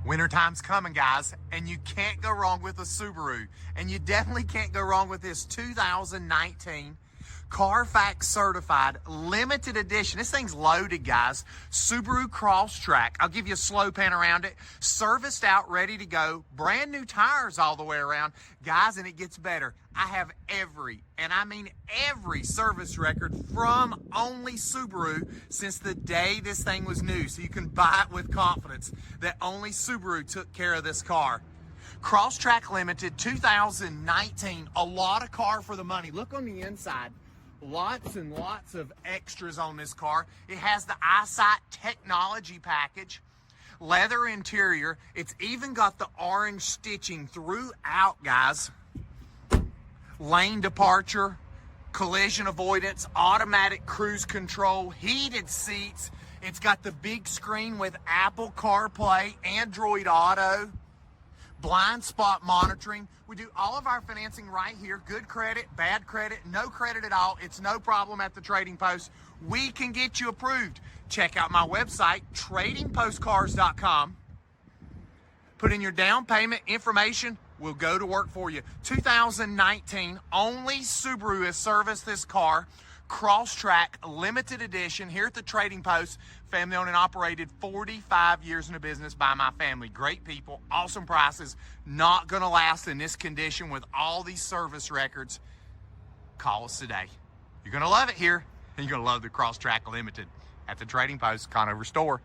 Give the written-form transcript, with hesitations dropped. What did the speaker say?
Wintertime's coming, guys, and you can't go wrong with a Subaru. And you definitely can't go wrong with this 2019 Carfax certified limited edition. This thing's loaded, guys. Subaru Crosstrek. I'll give you a slow pan around it. Serviced out, ready to go. Brand new tires all the way around. Guys, and it gets better. I have every, and I mean every service record from only Subaru since the day this thing was new. So you can buy it with confidence that only Subaru took care of this car. Crosstrek Limited 2019. A lot of car for the money. Look on the inside. Lots and lots of extras on this car. It has the eyesight technology package, leather interior. It's even got the orange stitching throughout, guys. Lane departure, collision avoidance, automatic cruise control, heated seats. It's got the big screen with Apple CarPlay, Android Auto, blind spot monitoring. We do all of our financing right here. Good credit, bad credit, no credit at all. It's no problem at the Trading Post. We can get you approved. Check out my website, tradingpostcars.com. Put in your down payment information. We'll go to work for you. 2019, only Subaru has serviced this car. Crosstrek limited edition here at the Trading Post. Family owned and operated, 45 years in the business by my family. Great people, awesome prices. Not gonna last in this condition with all these service records. Call us today. You're gonna love it here, and you're gonna love the Crosstrek Limited at the Trading Post Conover store.